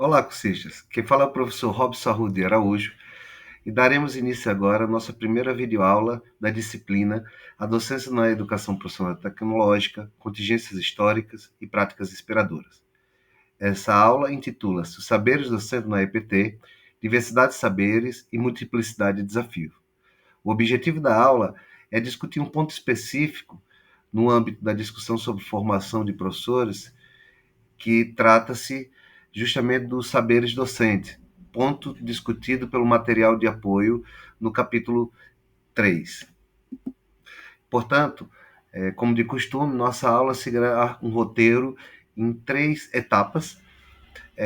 Olá, cursistas. Quem fala é o professor Robson Arrude Araújo e daremos início agora à nossa primeira videoaula da disciplina A Docência na Educação Profissional e Tecnológica, Contingências Históricas e Práticas Inspiradoras. Essa aula intitula-se Os Saberes Docentes na EPT, Diversidade de Saberes e Multiplicidade de Desafios. O objetivo da aula é discutir um ponto específico no âmbito da discussão sobre formação de professores, que trata-se justamente dos saberes docentes, ponto discutido pelo material de apoio no capítulo 3. Portanto, como de costume, nossa aula seguirá um roteiro em 3 etapas.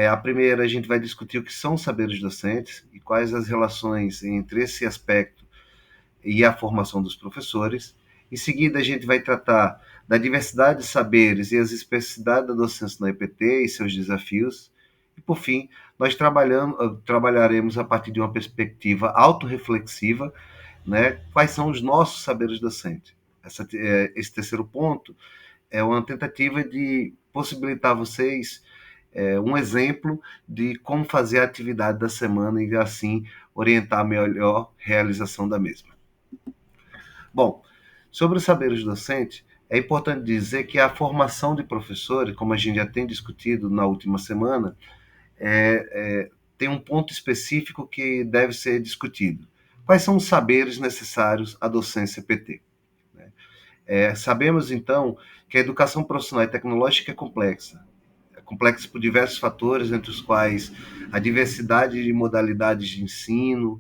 A primeira, a gente vai discutir o que são saberes docentes e quais as relações entre esse aspecto e a formação dos professores. Em seguida, a gente vai tratar da diversidade de saberes e as especificidades da docência na EPT e seus desafios. E, por fim, nós trabalharemos a partir de uma perspectiva autorreflexiva, né, quais são os nossos saberes docentes. Esse terceiro ponto é uma tentativa de possibilitar a vocês um exemplo de como fazer a atividade da semana e, assim, orientar a melhor realização da mesma. Bom, sobre os saberes docentes, é importante dizer que a formação de professores, como a gente já tem discutido na última semana, tem um ponto específico que deve ser discutido. Quais são os saberes necessários à docência PT? Sabemos, então, que a educação profissional e tecnológica é complexa por diversos fatores, entre os quais a diversidade de modalidades de ensino,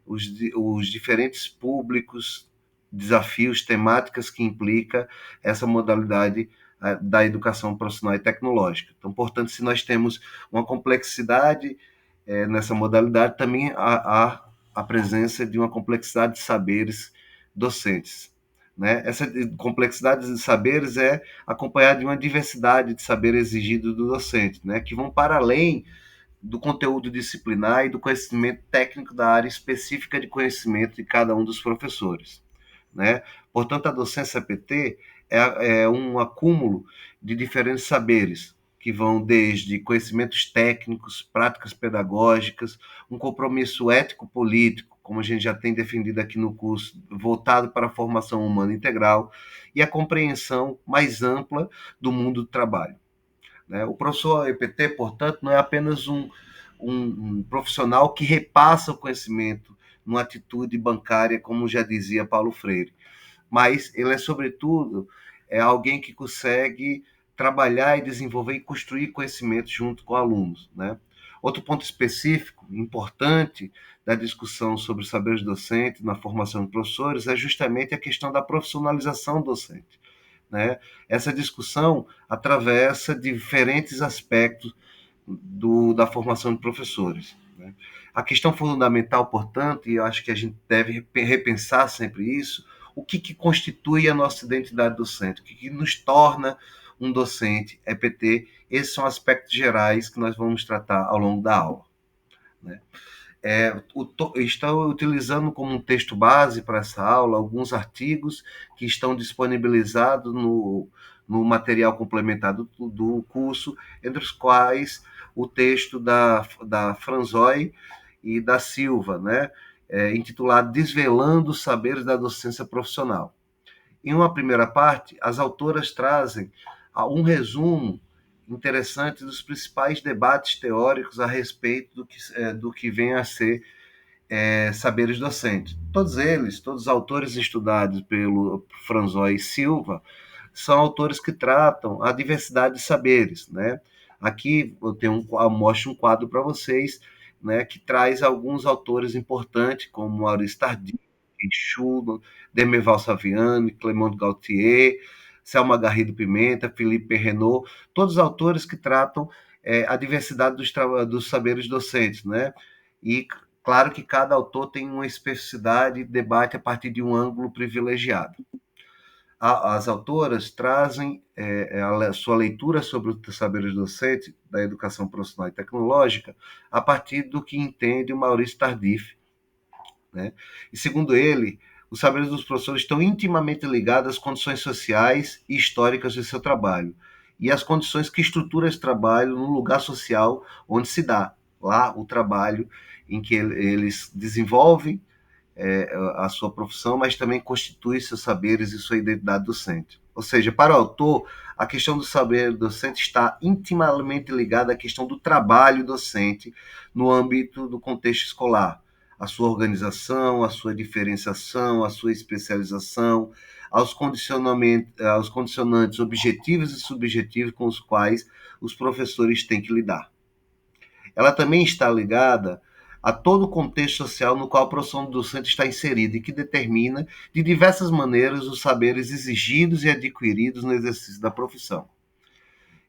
os diferentes públicos, desafios, temáticas que implica essa modalidade da educação profissional e tecnológica. Então, portanto, se nós temos uma complexidade nessa modalidade, também há a presença de uma complexidade de saberes docentes. Né? Essa complexidade de saberes é acompanhada de uma diversidade de saberes exigidos do docente, né? Que vão para além do conteúdo disciplinar e do conhecimento técnico da área específica de conhecimento de cada um dos professores. Né? Portanto, a docência PT é um acúmulo de diferentes saberes, que vão desde conhecimentos técnicos, práticas pedagógicas, um compromisso ético-político, como a gente já tem defendido aqui no curso, voltado para a formação humana integral, e a compreensão mais ampla do mundo do trabalho. Né? O professor EPT, portanto, não é apenas um profissional que repassa o conhecimento numa atitude bancária, como já dizia Paulo Freire, mas ele é, sobretudo, alguém que consegue trabalhar e desenvolver e construir conhecimento junto com alunos. Né? Outro ponto específico, importante, da discussão sobre saberes docentes na formação de professores é justamente a questão da profissionalização docente. Né? Essa discussão atravessa diferentes aspectos da formação de professores. Né? A questão fundamental, portanto, e eu acho que a gente deve repensar sempre isso, o que constitui a nossa identidade docente, o que nos torna um docente EPT, esses são aspectos gerais que nós vamos tratar ao longo da aula. Né? Estou utilizando como um texto base para essa aula alguns artigos que estão disponibilizados no material complementar do curso, entre os quais o texto da Franzói e da Silva, né, intitulado Desvelando os Saberes da Docência Profissional. Em uma primeira parte, as autoras trazem um resumo interessante dos principais debates teóricos a respeito do que vem a ser saberes docentes. Todos eles, todos os autores estudados pelo Franzói e Silva, são autores que tratam a diversidade de saberes. Né? Aqui eu mostro um quadro para vocês, né, que traz alguns autores importantes, como Maurice Tardy, Schumann, Demerval Saviani, Clement Gautier, Selma Garrido Pimenta, Philippe Renaud, todos autores que tratam a diversidade dos saberes docentes, né? E claro que cada autor tem uma especificidade e debate a partir de um ângulo privilegiado. As autoras trazem a sua leitura sobre os saberes docentes da educação profissional e tecnológica a partir do que entende o Maurice Tardif. Né? E segundo ele, os saberes dos professores estão intimamente ligados às condições sociais e históricas de seu trabalho e as condições que estruturam esse trabalho no lugar social onde se dá. Lá, o trabalho em que eles desenvolvem a sua profissão, mas também constitui seus saberes e sua identidade docente. Ou seja, para o autor, a questão do saber docente está intimamente ligada à questão do trabalho docente no âmbito do contexto escolar. A sua organização, a sua diferenciação, a sua especialização, aos condicionantes objetivos e subjetivos com os quais os professores têm que lidar. Ela também está ligada a todo o contexto social no qual a profissão do docente está inserida e que determina, de diversas maneiras, os saberes exigidos e adquiridos no exercício da profissão.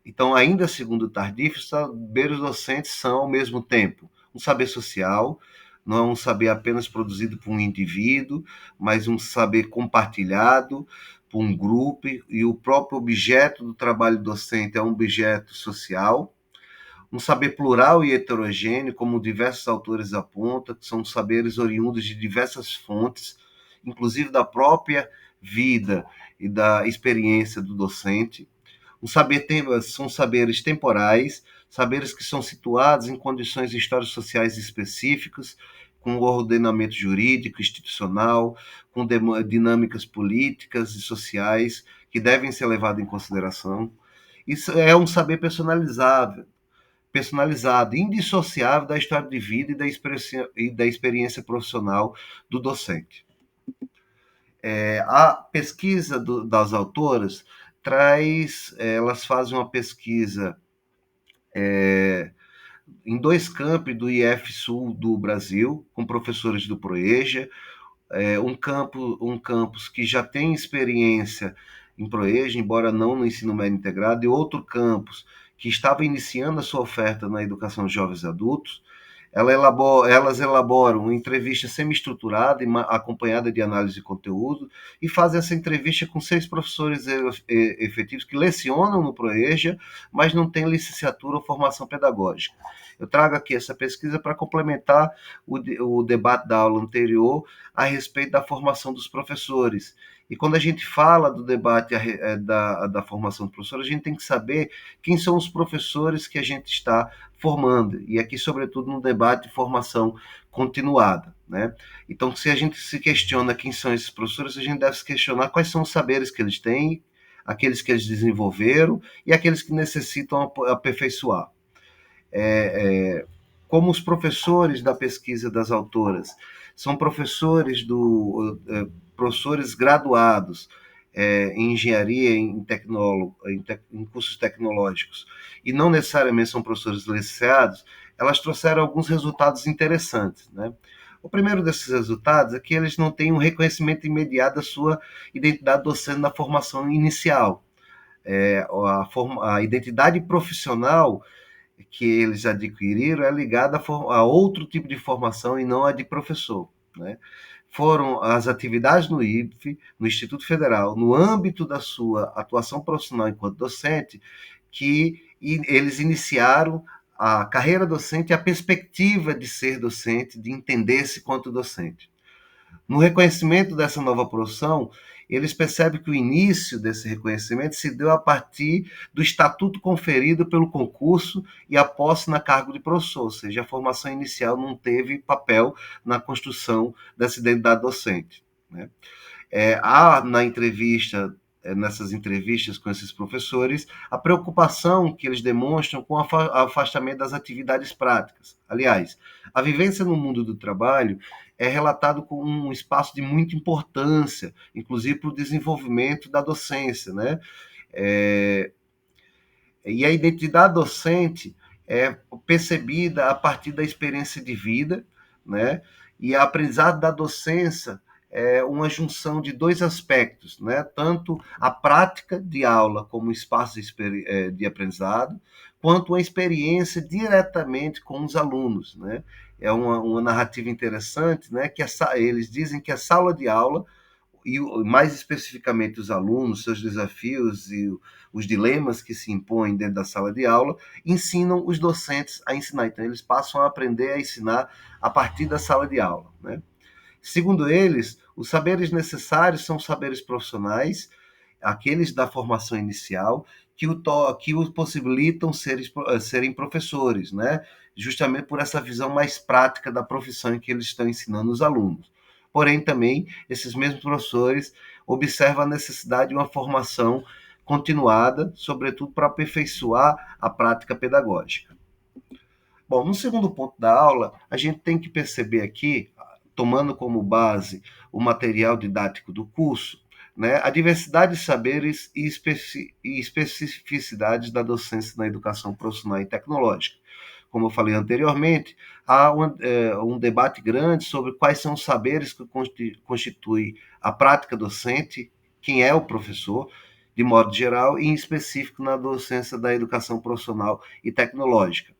Então, ainda segundo Tardif, os saberes docentes são, ao mesmo tempo, um saber social, não é um saber apenas produzido por um indivíduo, mas um saber compartilhado por um grupo, e o próprio objeto do trabalho docente é um objeto social, um saber plural e heterogêneo, como diversos autores apontam, que são saberes oriundos de diversas fontes, inclusive da própria vida e da experiência do docente. São saberes temporais, saberes que são situados em condições históricas sociais específicas, com ordenamento jurídico, institucional, com dinâmicas políticas e sociais que devem ser levadas em consideração. Isso é um saber personalizado, indissociável da história de vida e da experiência profissional do docente. A pesquisa das autoras elas fazem uma pesquisa em 2 campi do IF Sul do Brasil, com professores do Proeja, um campus que já tem experiência em Proeja, embora não no ensino médio integrado, e outro campus que estava iniciando a sua oferta na educação de jovens e adultos. Elas elaboram uma entrevista semi-estruturada e acompanhada de análise de conteúdo e fazem essa entrevista com 6 professores efetivos que lecionam no Proeja, mas não têm licenciatura ou formação pedagógica. Eu trago aqui essa pesquisa para complementar o debate da aula anterior a respeito da formação dos professores. E quando a gente fala do debate da formação dos professores, a gente tem que saber quem são os professores que a gente está formando, e aqui, sobretudo, no debate de formação continuada. Né? Então, se a gente se questiona quem são esses professores, a gente deve se questionar quais são os saberes que eles têm, aqueles que eles desenvolveram e aqueles que necessitam aperfeiçoar. Como os professores da pesquisa das autoras são professores graduados em engenharia, em cursos tecnológicos, e não necessariamente são professores licenciados, elas trouxeram alguns resultados interessantes. Né? O primeiro desses resultados é que eles não têm um reconhecimento imediato da sua identidade docente na formação inicial. A identidade profissional que eles adquiriram é ligada a outro tipo de formação e não a de professor. Né? Foram as atividades no IFE, no Instituto Federal, no âmbito da sua atuação profissional enquanto docente, que eles iniciaram a carreira docente e a perspectiva de ser docente, de entender-se quanto docente. No reconhecimento dessa nova profissão, eles percebem que o início desse reconhecimento se deu a partir do estatuto conferido pelo concurso e a posse na cargo de professor, ou seja, a formação inicial não teve papel na construção dessa identidade docente. Né? Há nessas entrevistas com esses professores, a preocupação que eles demonstram com o afastamento das atividades práticas. Aliás, a vivência no mundo do trabalho é relatado como um espaço de muita importância, inclusive para o desenvolvimento da docência. Né? E a identidade docente é percebida a partir da experiência de vida, né? E a aprendizado da docência é uma junção de 2 aspectos, né? Tanto a prática de aula como espaço de aprendizado, quanto a experiência diretamente com os alunos. Né? É uma narrativa interessante, né? Que eles dizem que a sala de aula, e mais especificamente os alunos, seus desafios e os dilemas que se impõem dentro da sala de aula, ensinam os docentes a ensinar. Então, eles passam a aprender a ensinar a partir da sala de aula. Né? Segundo eles, os saberes necessários são saberes profissionais, aqueles da formação inicial, que o possibilitam serem professores, né? Justamente por essa visão mais prática da profissão em que eles estão ensinando os alunos. Porém, também, esses mesmos professores observam a necessidade de uma formação continuada, sobretudo para aperfeiçoar a prática pedagógica. Bom, no segundo ponto da aula, a gente tem que perceber aqui, tomando como base o material didático do curso, né, a diversidade de saberes e especificidades da docência na educação profissional e tecnológica. Como eu falei anteriormente, há um debate grande sobre quais são os saberes que constituem a prática docente, quem é o professor, de modo geral, e em específico na docência da educação profissional e tecnológica.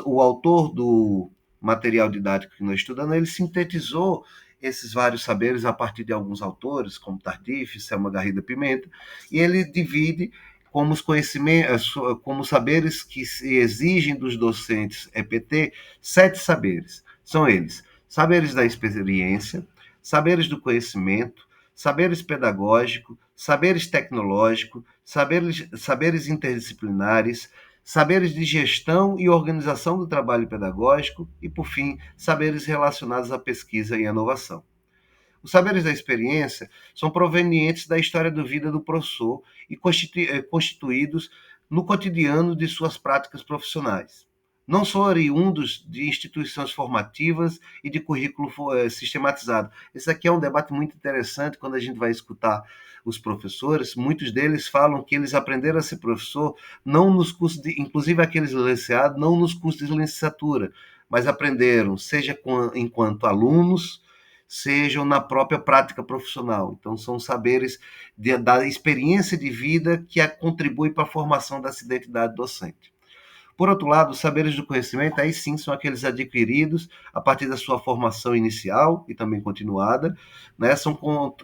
O autor do material didático que nós estudamos, ele sintetizou esses vários saberes a partir de alguns autores, como Tardif, Selma Garrido Pimenta, e ele divide como os conhecimentos, como saberes que se exigem dos docentes EPT, 7 saberes. São eles: saberes da experiência, saberes do conhecimento, saberes pedagógicos, saberes tecnológicos, saberes interdisciplinares, saberes de gestão e organização do trabalho pedagógico e, por fim, saberes relacionados à pesquisa e inovação. Os saberes da experiência são provenientes da história de vida do professor e constituídos no cotidiano de suas práticas profissionais. Não são oriundos de instituições formativas e de currículo sistematizado. Esse aqui é um debate muito interessante quando a gente vai escutar os professores. Muitos deles falam que eles aprenderam a ser professor não nos cursos inclusive aqueles licenciados, não nos cursos de licenciatura, mas aprenderam, seja enquanto alunos, sejam na própria prática profissional. Então, são saberes da experiência de vida que contribui para a formação dessa identidade docente. Por outro lado, os saberes do conhecimento, aí sim, são aqueles adquiridos a partir da sua formação inicial e também continuada, né? São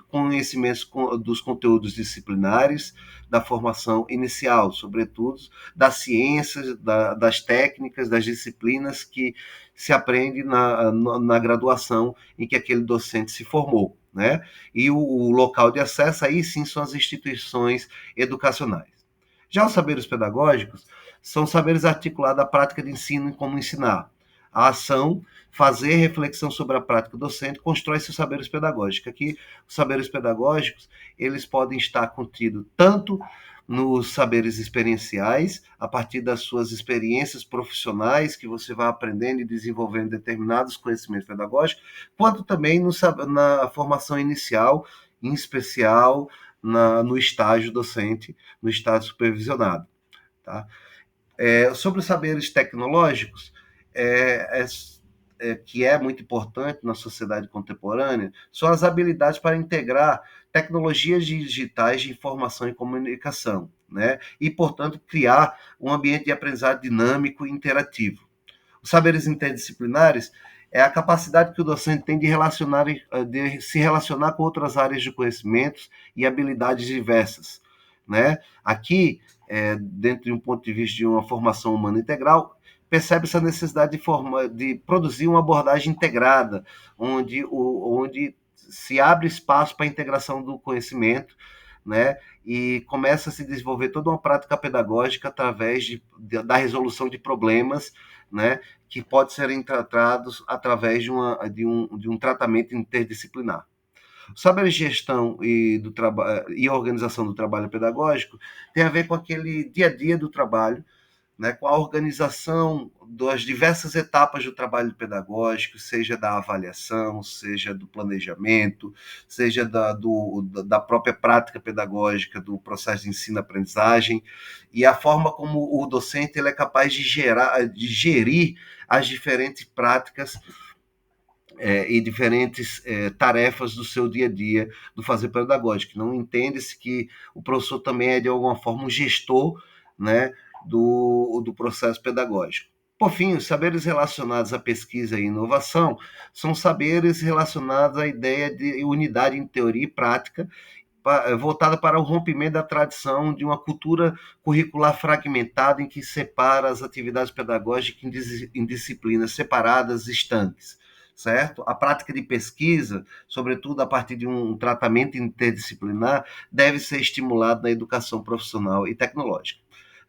conhecimentos dos conteúdos disciplinares, da formação inicial, sobretudo das ciências, das técnicas, das disciplinas que se aprende na graduação em que aquele docente se formou, né? E o local de acesso, aí sim, são as instituições educacionais. Já os saberes pedagógicos são saberes articulados à prática de ensino e como ensinar. A ação, fazer reflexão sobre a prática docente, constrói seus saberes pedagógicos. Aqui, os saberes pedagógicos, eles podem estar contidos tanto nos saberes experienciais, a partir das suas experiências profissionais, que você vai aprendendo e desenvolvendo determinados conhecimentos pedagógicos, quanto também na formação inicial, em especial no estágio docente, no estágio supervisionado. Tá? Sobre os saberes tecnológicos, que é muito importante na sociedade contemporânea, são as habilidades para integrar tecnologias digitais de informação e comunicação, né? E, portanto, criar um ambiente de aprendizado dinâmico e interativo. Os saberes interdisciplinares é a capacidade que o docente tem de se relacionar com outras áreas de conhecimentos e habilidades diversas, né? Aqui, dentro de um ponto de vista de uma formação humana integral, percebe-se a necessidade de produzir uma abordagem integrada, onde se abre espaço para a integração do conhecimento, né? E começa a se desenvolver toda uma prática pedagógica através da resolução de problemas, né? Que pode serem tratados através de um tratamento interdisciplinar. O saber de gestão e organização do trabalho pedagógico tem a ver com aquele dia a dia do trabalho, né, com a organização das diversas etapas do trabalho pedagógico, seja da avaliação, seja do planejamento, seja da própria prática pedagógica, do processo de ensino-aprendizagem, e a forma como o docente ele é capaz de gerir as diferentes práticas e diferentes tarefas do seu dia a dia do fazer pedagógico. Não entende-se que o professor também é, de alguma forma, um gestor, né, do processo pedagógico. Por fim, os saberes relacionados à pesquisa e inovação são saberes relacionados à ideia de unidade em teoria e prática, voltada para o rompimento da tradição de uma cultura curricular fragmentada em que separa as atividades pedagógicas em disciplinas separadas, estanques. certo? A prática de pesquisa, sobretudo a partir de um tratamento interdisciplinar, deve ser estimulada na educação profissional e tecnológica.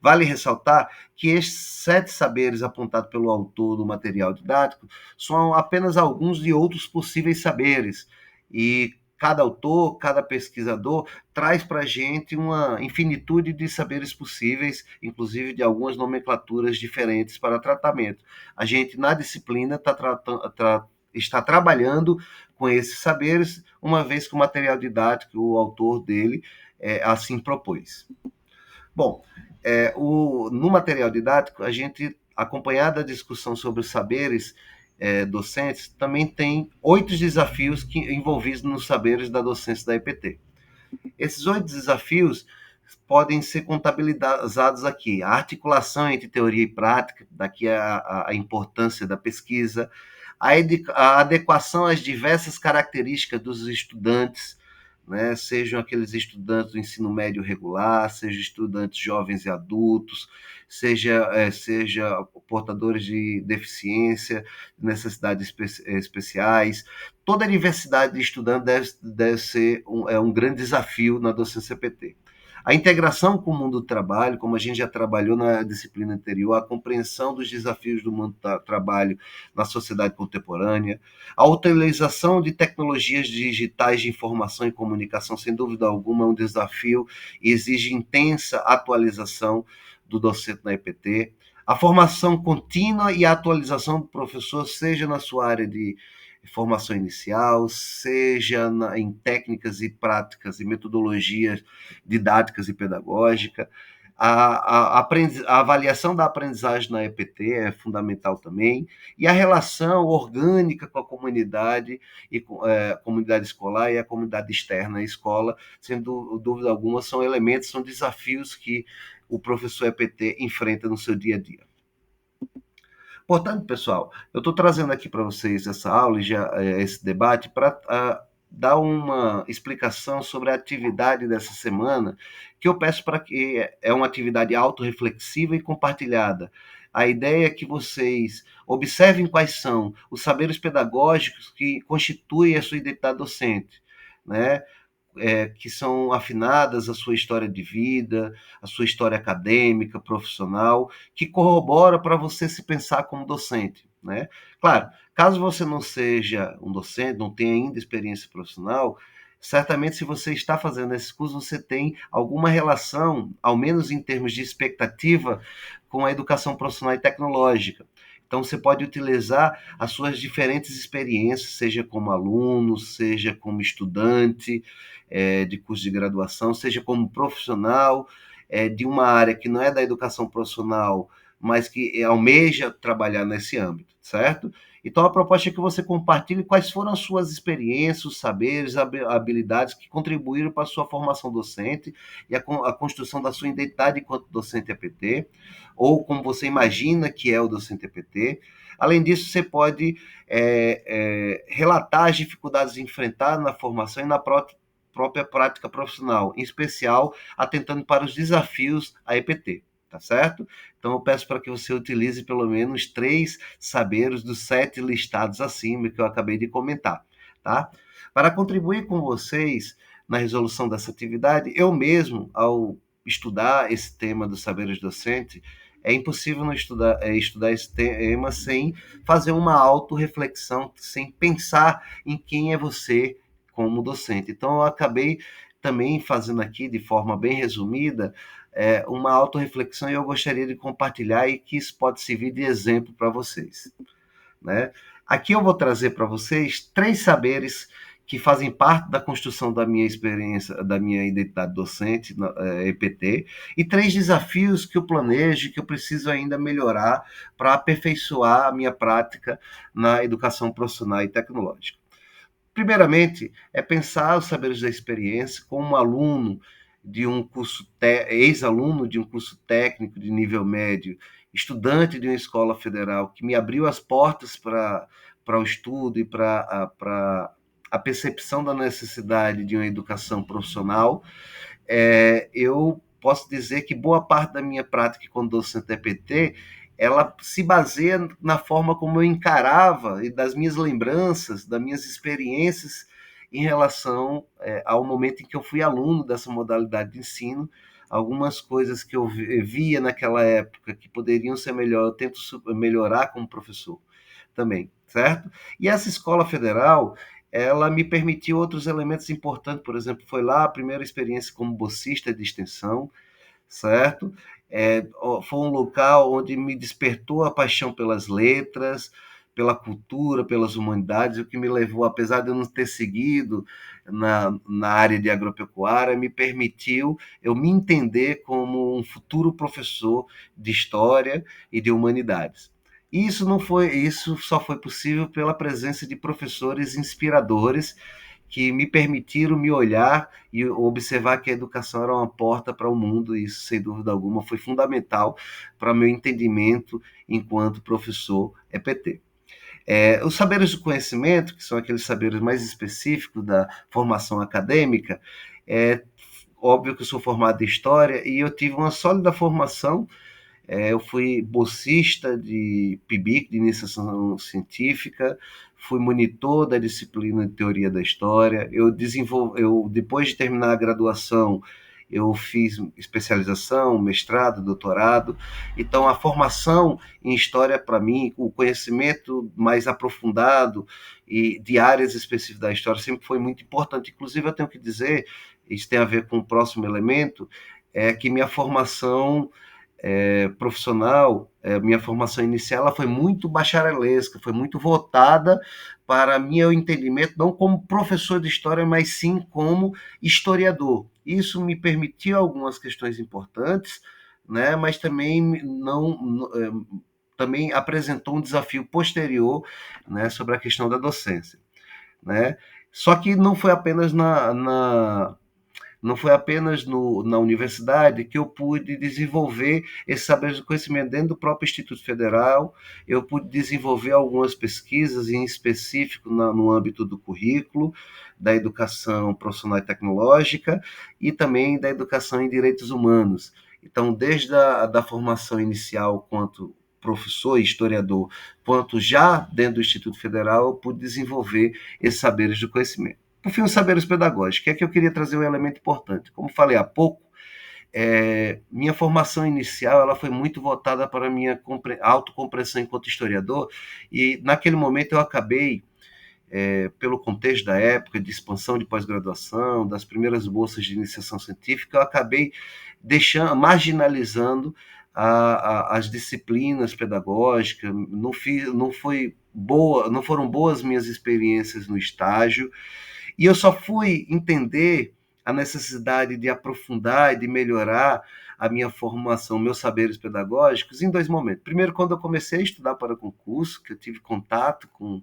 Vale ressaltar que estes 7 saberes apontados pelo autor do material didático são apenas alguns de outros possíveis saberes, e cada autor, cada pesquisador traz para a gente uma infinitude de saberes possíveis, inclusive de algumas nomenclaturas diferentes para tratamento. A gente, na disciplina, está trabalhando com esses saberes, uma vez que o material didático, o autor dele, assim propôs. Bom, no material didático, a gente, acompanhado da discussão sobre os saberes docentes, também tem 8 desafios envolvidos nos saberes da docência da EPT. Esses 8 desafios podem ser contabilizados aqui. A articulação entre teoria e prática, daqui a importância da pesquisa, a adequação às diversas características dos estudantes, né, sejam aqueles estudantes do ensino médio regular, sejam estudantes jovens e adultos, seja portadores de deficiência, necessidades especiais. Toda a diversidade de estudantes deve ser um grande desafio na docência PT. A integração com o mundo do trabalho, como a gente já trabalhou na disciplina anterior, a compreensão dos desafios do mundo do trabalho na sociedade contemporânea, a utilização de tecnologias digitais de informação e comunicação, sem dúvida alguma, é um desafio e exige intensa atualização do docente na EPT. A formação contínua e a atualização do professor, seja na sua área de formação inicial, seja em técnicas e práticas e metodologias didáticas e pedagógicas. A avaliação da aprendizagem na EPT é fundamental também, e a relação orgânica com a comunidade, comunidade escolar e a comunidade externa à escola, sem dúvida alguma, são elementos, são desafios que o professor EPT enfrenta no seu dia a dia. Portanto, pessoal, eu estou trazendo aqui para vocês essa aula e esse debate para dar uma explicação sobre a atividade dessa semana, que eu peço para que é uma atividade autorreflexiva e compartilhada. A ideia é que vocês observem quais são os saberes pedagógicos que constituem a sua identidade docente, né? Que são afinadas à sua história de vida, à sua história acadêmica, profissional, que corrobora para você se pensar como docente, né? Claro, caso você não seja um docente, não tenha ainda experiência profissional, certamente se você está fazendo esse curso, você tem alguma relação, ao menos em termos de expectativa, com a educação profissional e tecnológica. Então, você pode utilizar as suas diferentes experiências, seja como aluno, seja como estudante de curso de graduação, seja como profissional de uma área que não é da educação profissional, mas que almeja trabalhar nesse âmbito, certo? Então, a proposta é que você compartilhe quais foram as suas experiências, os saberes, habilidades que contribuíram para a sua formação docente e a construção da sua identidade enquanto docente EPT, ou como você imagina que é o docente EPT. Além disso, você pode relatar as dificuldades enfrentadas na formação e na própria prática profissional, em especial atentando para os desafios à EPT. Tá certo? Então eu peço para que você utilize pelo menos 3 saberes dos 7 listados acima que eu acabei de comentar, tá? Para contribuir com vocês na resolução dessa atividade, eu mesmo, ao estudar esse tema dos saberes docentes, é impossível não estudar esse tema sem fazer uma autorreflexão, sem pensar em quem é você como docente. Então eu acabei também fazendo aqui, de forma bem resumida, uma autorreflexão, e eu gostaria de compartilhar e que isso pode servir de exemplo para vocês, né? Aqui eu vou trazer para vocês 3 saberes que fazem parte da construção da minha experiência, da minha identidade docente, na EPT, e 3 desafios que eu planejo, que eu preciso ainda melhorar para aperfeiçoar a minha prática na educação profissional e tecnológica. Primeiramente, é pensar os saberes da experiência como um aluno de um curso, ex-aluno de um curso técnico de nível médio, estudante de uma escola federal, que me abriu as portas para o estudo e para a percepção da necessidade de uma educação profissional. Eu posso dizer que boa parte da minha prática como docente EPT ela se baseia na forma como eu encarava e das minhas lembranças, das minhas experiências em relação ao momento em que eu fui aluno dessa modalidade de ensino. Algumas coisas que eu via naquela época que poderiam ser melhor, eu tento melhorar como professor também, certo? E essa escola federal, ela me permitiu outros elementos importantes, por exemplo, foi lá a primeira experiência como bolsista de extensão, certo? Foi um local onde me despertou a paixão pelas letras, pela cultura, pelas humanidades, o que me levou, apesar de eu não ter seguido na área de agropecuária, me permitiu eu me entender como um futuro professor de história e de humanidades. Isso só foi possível pela presença de professores inspiradores que me permitiram me olhar e observar que a educação era uma porta para o mundo, e isso, sem dúvida alguma, foi fundamental para meu entendimento enquanto professor EPT. Os saberes do conhecimento, que são aqueles saberes mais específicos da formação acadêmica, é óbvio que eu sou formado em História e eu tive uma sólida formação. Eu fui bolsista de PIBIC, de iniciação científica, fui monitor da disciplina de teoria da história. Depois de terminar a graduação, eu fiz especialização, mestrado, doutorado. Então, a formação em história, para mim, o conhecimento mais aprofundado e de áreas específicas da história sempre foi muito importante. Inclusive, eu tenho que dizer, isso tem a ver com o próximo elemento, é que minha formação profissional, minha formação inicial, ela foi muito bacharelesca, foi muito voltada para meu entendimento, não como professor de história, mas sim como historiador. Isso me permitiu algumas questões importantes, né, mas também também apresentou um desafio posterior, né, sobre a questão da docência, né? Só que não foi apenas não foi apenas na universidade que eu pude desenvolver esse saber de conhecimento dentro do próprio Instituto Federal. Eu pude desenvolver algumas pesquisas, em específico no âmbito do currículo, da educação profissional e tecnológica e também da educação em direitos humanos. Então, desde a formação inicial quanto professor e historiador, quanto já dentro do Instituto Federal, eu pude desenvolver esses saberes do conhecimento. Por fim, os saberes pedagógicos, que é que eu queria trazer um elemento importante. Como falei há pouco, minha formação inicial ela foi muito voltada para a minha autocompreensão enquanto historiador, e naquele momento eu acabei, pelo contexto da época, de expansão de pós-graduação, das primeiras bolsas de iniciação científica, eu acabei marginalizando as disciplinas pedagógicas, não foram boas minhas experiências no estágio, e eu só fui entender a necessidade de aprofundar e de melhorar a minha formação, meus saberes pedagógicos, em dois momentos. Primeiro, quando eu comecei a estudar para concurso, que eu tive contato com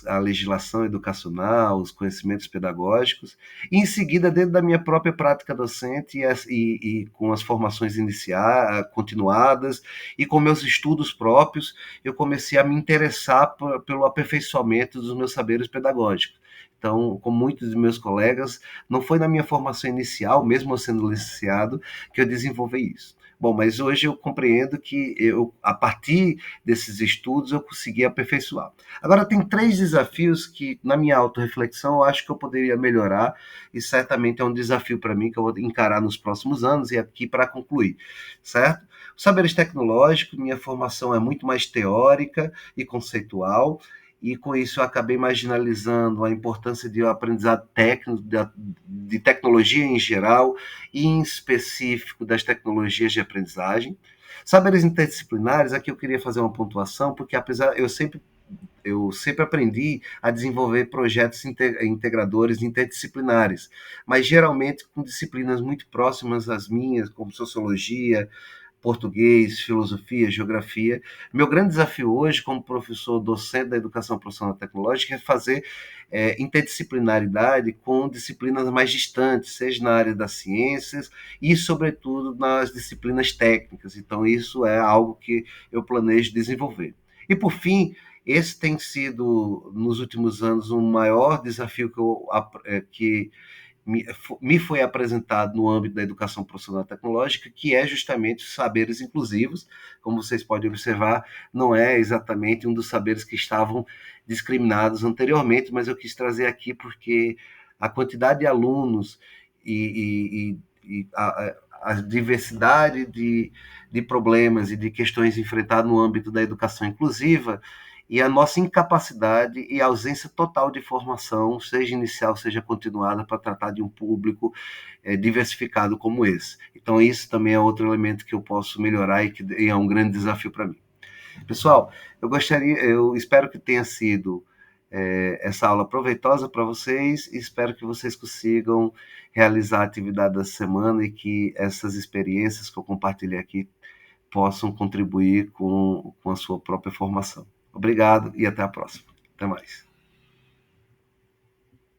a legislação educacional, os conhecimentos pedagógicos, e em seguida, dentro da minha própria prática docente e com as formações iniciais, continuadas, e com meus estudos próprios, eu comecei a me interessar pelo aperfeiçoamento dos meus saberes pedagógicos. Então, como muitos dos meus colegas, não foi na minha formação inicial, mesmo eu sendo licenciado, que eu desenvolvi isso. Bom, mas hoje eu compreendo que a partir desses estudos, eu consegui aperfeiçoar. Agora, tem três desafios que, na minha autorreflexão, eu acho que eu poderia melhorar, e certamente é um desafio para mim que eu vou encarar nos próximos anos, e aqui para concluir, certo? Os saberes tecnológicos, minha formação é muito mais teórica e conceitual, e com isso eu acabei marginalizando a importância de um aprendizado técnico, de tecnologia em geral, e em específico das tecnologias de aprendizagem. Saberes interdisciplinares, aqui eu queria fazer uma pontuação, porque apesar eu sempre aprendi a desenvolver projetos integradores interdisciplinares, mas geralmente com disciplinas muito próximas às minhas, como sociologia, português, filosofia, geografia. Meu grande desafio hoje, como professor docente da educação profissional tecnológica, é fazer interdisciplinaridade com disciplinas mais distantes, seja na área das ciências e, sobretudo, nas disciplinas técnicas. Então, isso é algo que eu planejo desenvolver. E, por fim, esse tem sido, nos últimos anos, o maior desafio que me foi apresentado no âmbito da educação profissional tecnológica, que é justamente os saberes inclusivos. Como vocês podem observar, não é exatamente um dos saberes que estavam discriminados anteriormente, mas eu quis trazer aqui porque a quantidade de alunos e a diversidade de problemas e de questões enfrentadas no âmbito da educação inclusiva e a nossa incapacidade e ausência total de formação, seja inicial, seja continuada, para tratar de um público diversificado como esse. Então, isso também é outro elemento que eu posso melhorar e que é um grande desafio para mim. Pessoal, eu espero que tenha sido essa aula proveitosa para vocês e espero que vocês consigam realizar a atividade da semana e que essas experiências que eu compartilhei aqui possam contribuir com a sua própria formação. Obrigado e até a próxima. Até mais.